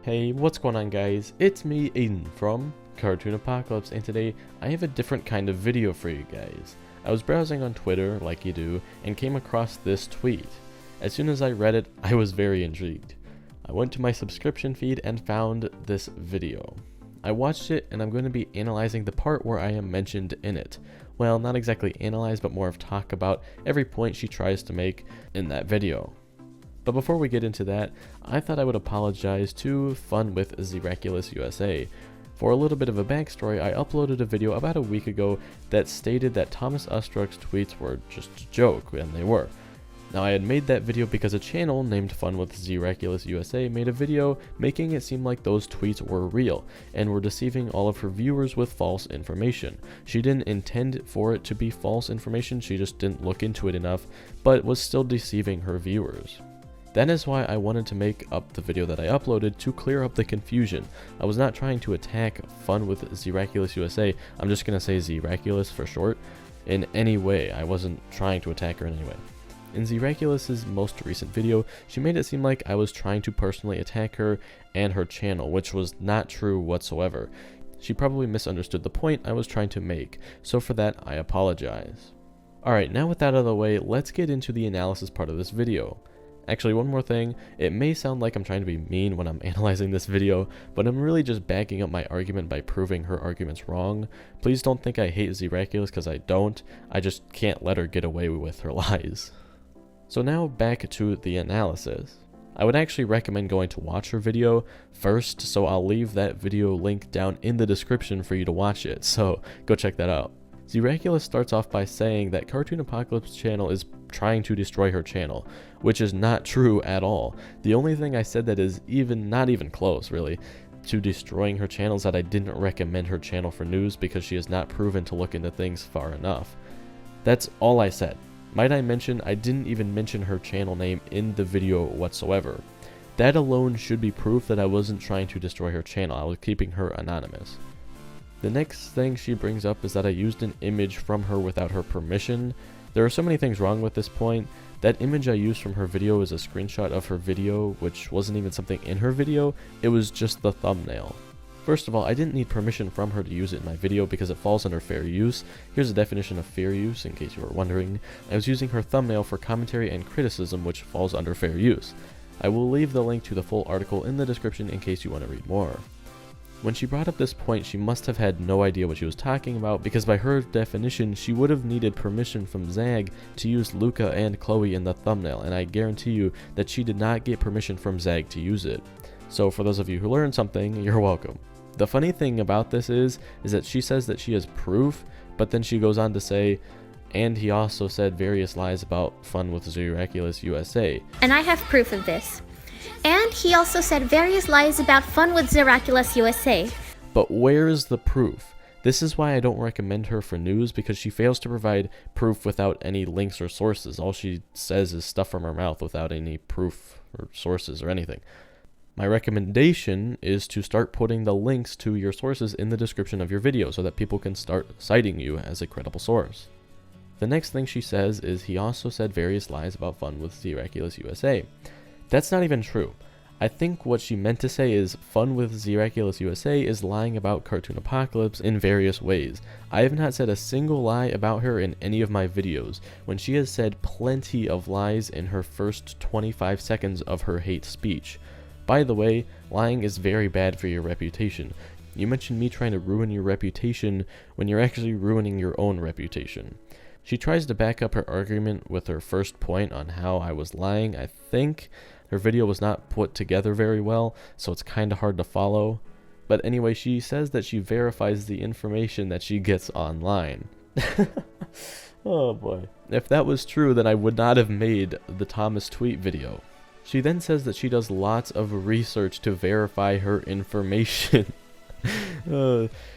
Hey, what's going on guys? It's me, Aiden from Cartoon Apocalypse, and today I have a different kind of video for you guys. I was browsing on Twitter, like you do, and came across this tweet. As soon as I read it, I was very intrigued. I went to my subscription feed and found this video. I watched it, and I'm going to be analyzing the part where I am mentioned in it. Well, not exactly analyze, but more of talk about every point she tries to make in that video. But before we get into that, I thought I would apologize to Fun with ZIRACULOUS USA. For a little bit of a backstory, I uploaded a video about a week ago that stated that Thomas Ustruck's tweets were just a joke, and they were. Now I had made that video because a channel named Fun with ZIRACULOUS USA made a video making it seem like those tweets were real, and were deceiving all of her viewers with false information. She didn't intend for it to be false information, she just didn't look into it enough, but was still deceiving her viewers. That is why I wanted to make up the video that I uploaded to clear up the confusion. I was not trying to attack Fun with ZIRACULOUS USA, I'm just going to say ZIRACULOUS for short, in any way. I wasn't trying to attack her in any way. In ZIRACULOUS's most recent video, she made it seem like I was trying to personally attack her and her channel, which was not true whatsoever. She probably misunderstood the point I was trying to make, so for that I apologize. Alright, now with that out of the way, let's get into the analysis part of this video. Actually, one more thing, it may sound like I'm trying to be mean when I'm analyzing this video, but I'm really just backing up my argument by proving her arguments wrong. Please don't think I hate ZIRACULOUS, because I don't. I just can't let her get away with her lies. So now back to the analysis. I would actually recommend going to watch her video first, so I'll leave that video link down in the description for you to watch it, so go check that out. ZIRACULOUS starts off by saying that Cartoon Apocalypse channel is trying to destroy her channel, which is not true at all. The only thing I said that is not even close, really, to destroying her channel is that I didn't recommend her channel for news because she has not proven to look into things far enough. That's all I said. Might I mention, I didn't even mention her channel name in the video whatsoever. That alone should be proof that I wasn't trying to destroy her channel. I was keeping her anonymous. The next thing she brings up is that I used an image from her without her permission. There are so many things wrong with this point. That image I used from her video is a screenshot of her video, which wasn't even something in her video, it was just the thumbnail. First of all, I didn't need permission from her to use it in my video because it falls under fair use. Here's a definition of fair use, in case you were wondering. I was using her thumbnail for commentary and criticism, which falls under fair use. I will leave the link to the full article in the description in case you want to read more. When she brought up this point, she must have had no idea what she was talking about, because by her definition, she would have needed permission from Zag to use Luca and Chloe in the thumbnail, and I guarantee you that she did not get permission from Zag to use it. So for those of you who learned something, you're welcome. The funny thing about this is that she says that she has proof, but then she goes on to say, and he also said various lies about Fun with ZIRACULOUS USA. And I have proof of this. And he also said various lies about Fun with ZIRACULOUS USA. But where is the proof? This is why I don't recommend her for news, because she fails to provide proof without any links or sources. All she says is stuff from her mouth without any proof or sources or anything. My recommendation is to start putting the links to your sources in the description of your video so that people can start citing you as a credible source. The next thing she says is he also said various lies about Fun with ZIRACULOUS USA. That's not even true. I think what she meant to say is Fun with ZIRACULOUS USA is lying about Cartoon Apocalypse in various ways. I have not said a single lie about her in any of my videos, when she has said plenty of lies in her first 25 seconds of her hate speech. By the way, lying is very bad for your reputation. You mentioned me trying to ruin your reputation when you're actually ruining your own reputation. She tries to back up her argument with her first point on how I was lying. I think her video was not put together very well, so it's kinda hard to follow. But anyway, she says that she verifies the information that she gets online. Oh boy. If that was true, then I would not have made the Thomas tweet video. She then says that she does lots of research to verify her information.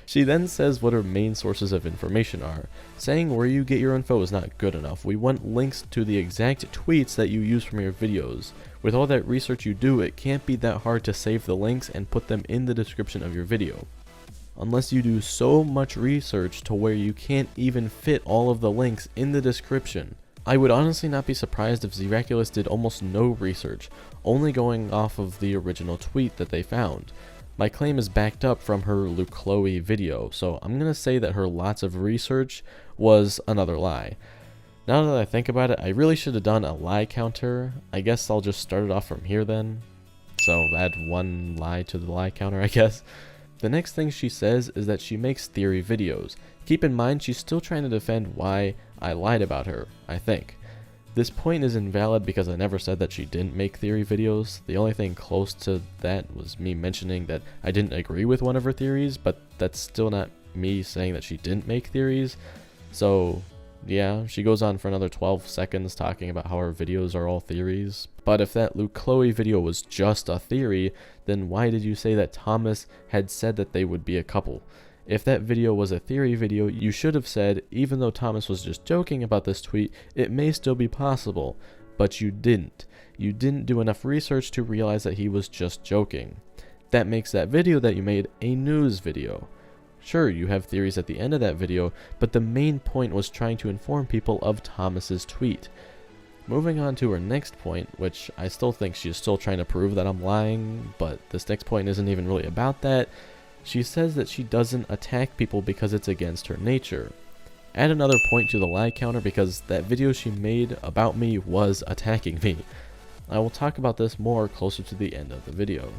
She then says what her main sources of information are. Saying where you get your info is not good enough. We want links to the exact tweets that you use from your videos. With all that research you do, it can't be that hard to save the links and put them in the description of your video. Unless you do so much research to where you can't even fit all of the links in the description. I would honestly not be surprised if ZIRACULOUS did almost no research, only going off of the original tweet that they found. My claim is backed up from her Luke Chloe video, so I'm gonna say that her lots of research was another lie. Now that I think about it, I really should have done a lie counter. I guess I'll just start it off from here then. So add one lie to the lie counter, I guess. The next thing she says is that she makes theory videos. Keep in mind, she's still trying to defend why I lied about her, I think. This point is invalid because I never said that she didn't make theory videos. The only thing close to that was me mentioning that I didn't agree with one of her theories, but that's still not me saying that she didn't make theories. So yeah, she goes on for another 12 seconds talking about how her videos are all theories. But if that Luke Chloe video was just a theory, then why did you say that Thomas had said that they would be a couple? If that video was a theory video, you should have said, even though Thomas was just joking about this tweet, it may still be possible. But you didn't. You didn't do enough research to realize that he was just joking. That makes that video that you made a news video. Sure, you have theories at the end of that video, but the main point was trying to inform people of Thomas's tweet. Moving on to her next point, which I still think she's still trying to prove that I'm lying, but this next point isn't even really about that. She says that she doesn't attack people because it's against her nature. Add another point to the lie counter because that video she made about me was attacking me. I will talk about this more closer to the end of the video.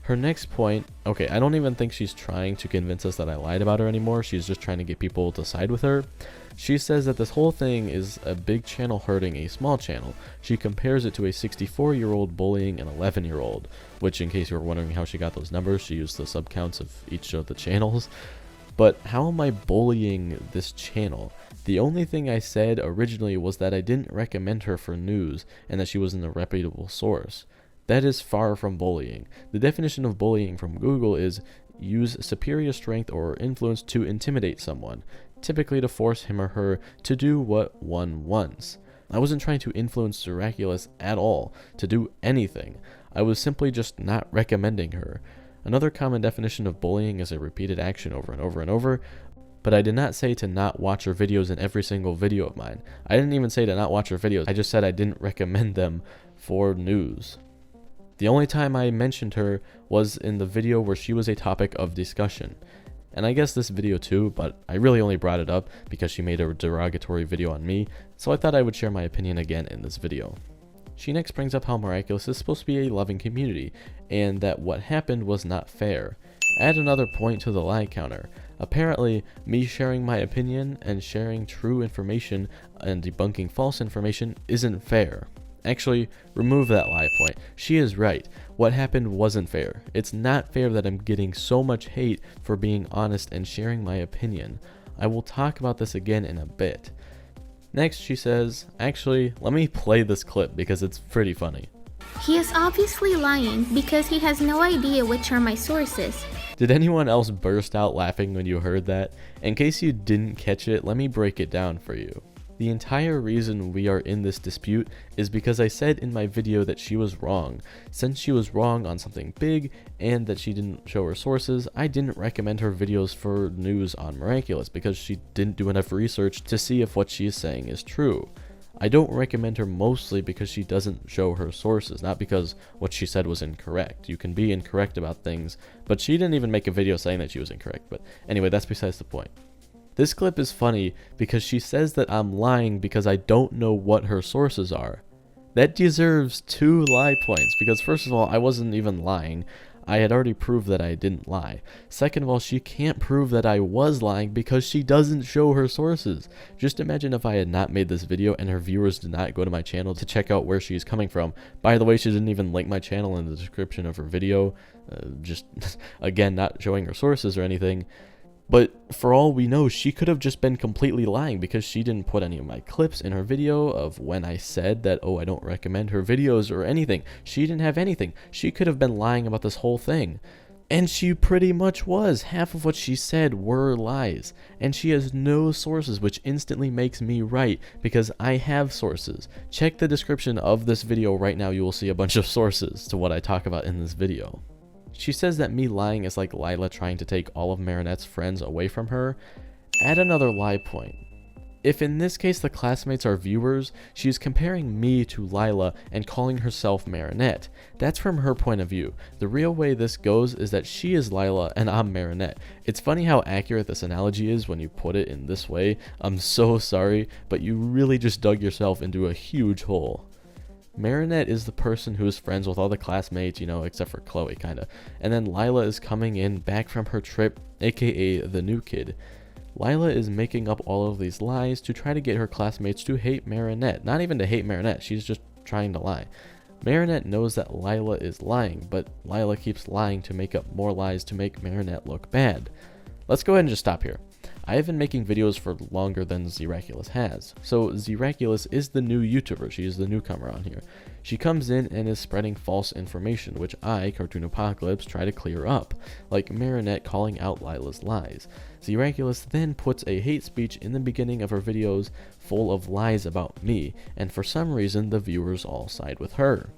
Her next point, okay, I don't even think she's trying to convince us that I lied about her anymore, she's just trying to get people to side with her. She says that this whole thing is a big channel hurting a small channel. She compares it to a 64-year-old bullying an 11-year-old, which, in case you were wondering how she got those numbers, she used the sub counts of each of the channels. But how am I bullying this channel? The only thing I said originally was that I didn't recommend her for news and that she wasn't a reputable source. That is far from bullying. The definition of bullying from Google is use superior strength or influence to intimidate someone, typically to force him or her to do what one wants. I wasn't trying to influence ZIRACULOUS at all to do anything. I was simply just not recommending her. Another common definition of bullying is a repeated action over and over and over, but I did not say to not watch her videos in every single video of mine. I didn't even say to not watch her videos, I just said I didn't recommend them for news. The only time I mentioned her was in the video where she was a topic of discussion. And I guess this video too, but I really only brought it up because she made a derogatory video on me, so I thought I would share my opinion again in this video. She next brings up how Miraculous is supposed to be a loving community, and that what happened was not fair. Add another point to the lie counter. Apparently, me sharing my opinion and sharing true information and debunking false information isn't fair. Actually, remove that lie point. She is right. What happened wasn't fair. It's not fair that I'm getting so much hate for being honest and sharing my opinion. I will talk about this again in a bit. Next, she says, actually, let me play this clip because it's pretty funny. He is obviously lying because he has no idea which are my sources. Did anyone else burst out laughing when you heard that? In case you didn't catch it, let me break it down for you. The entire reason we are in this dispute is because I said in my video that she was wrong. Since she was wrong on something big and that she didn't show her sources, I didn't recommend her videos for news on Miraculous because she didn't do enough research to see if what she is saying is true. I don't recommend her mostly because she doesn't show her sources, not because what she said was incorrect. You can be incorrect about things, but she didn't even make a video saying that she was incorrect. But anyway, that's besides the point. This clip is funny because she says that I'm lying because I don't know what her sources are. That deserves 2 lie points because first of all, I wasn't even lying. I had already proved that I didn't lie. Second of all, she can't prove that I was lying because she doesn't show her sources. Just imagine if I had not made this video and her viewers did not go to my channel to check out where she's coming from. By the way, she didn't even link my channel in the description of her video. Just, again, not showing her sources or anything. But for all we know, she could have just been completely lying because she didn't put any of my clips in her video of when I said that, oh, I don't recommend her videos or anything. She didn't have anything. She could have been lying about this whole thing. And she pretty much was. Half of what she said were lies. And she has no sources, which instantly makes me right because I have sources. Check the description of this video right now. You will see a bunch of sources to what I talk about in this video. She says that me lying is like Lila trying to take all of Marinette's friends away from her. Add another lie point. If in this case the classmates are viewers, she is comparing me to Lila and calling herself Marinette. That's from her point of view. The real way this goes is that she is Lila and I'm Marinette. It's funny how accurate this analogy is when you put it in this way. I'm so sorry, but you really just dug yourself into a huge hole. Marinette is the person who is friends with all the classmates, except for Chloe, kinda. And then Lila is coming in back from her trip, aka the new kid. Lila is making up all of these lies to try to get her classmates to hate Marinette. Not even to hate Marinette, she's just trying to lie. Marinette knows that Lila is lying, but Lila keeps lying to make up more lies to make Marinette look bad. Let's go ahead and just stop here. I have been making videos for longer than ZIRACULOUS has. So ZIRACULOUS is the new YouTuber, she is the newcomer on here. She comes in and is spreading false information, which I, Cartoon Apocalypse, try to clear up, like Marinette calling out Lila's lies. ZIRACULOUS then puts a hate speech in the beginning of her videos full of lies about me, and for some reason the viewers all side with her.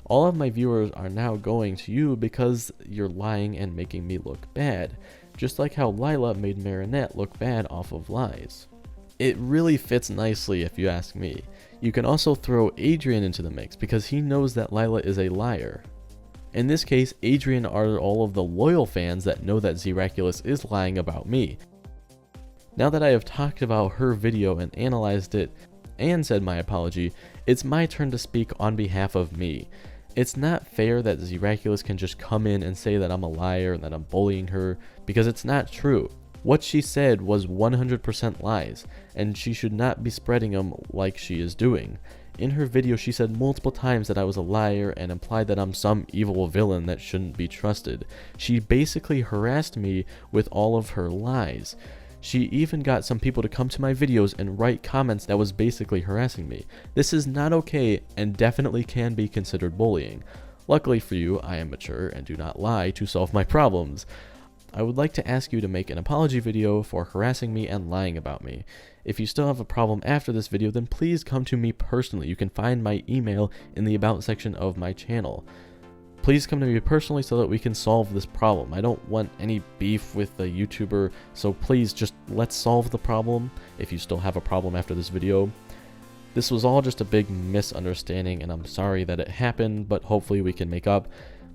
All of my viewers are now going to you because you're lying and making me look bad, just like how Lila made Marinette look bad off of lies. It really fits nicely if you ask me. You can also throw Adrian into the mix because he knows that Lila is a liar. In this case, Adrian are all of the loyal fans that know that ZIRACULOUS is lying about me. Now that I have talked about her video and analyzed it and said my apology, it's my turn to speak on behalf of me. It's not fair that ZIRACULOUS can just come in and say that I'm a liar and that I'm bullying her, because it's not true. What she said was 100% lies, and she should not be spreading them like she is doing. In her video, she said multiple times that I was a liar and implied that I'm some evil villain that shouldn't be trusted. She basically harassed me with all of her lies. She even got some people to come to my videos and write comments that was basically harassing me. This is not okay and definitely can be considered bullying. Luckily for you, I am mature and do not lie to solve my problems. I would like to ask you to make an apology video for harassing me and lying about me. If you still have a problem after this video, then please come to me personally. You can find my email in the about section of my channel. Please come to me personally so that we can solve this problem. I don't want any beef with the YouTuber, so please just let's solve the problem if you still have a problem after this video. This was all just a big misunderstanding and I'm sorry that it happened, but hopefully we can make up.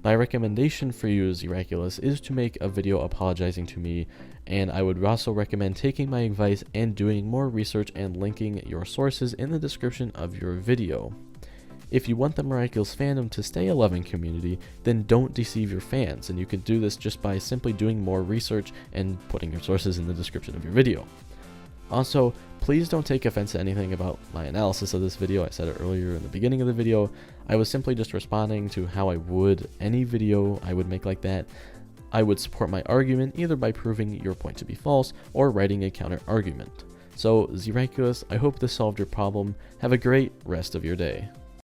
My recommendation for you, ZIRACULOUS, is to make a video apologizing to me, and I would also recommend taking my advice and doing more research and linking your sources in the description of your video. If you want the Miraculous fandom to stay a loving community, then don't deceive your fans, and you can do this just by simply doing more research and putting your sources in the description of your video. Also, please don't take offense to anything about my analysis of this video. I said it earlier in the beginning of the video. I was simply just responding to how I would any video I would make like that. I would support my argument either by proving your point to be false or writing a counter argument. So, ZIRACULOUS, I hope this solved your problem. Have a great rest of your day.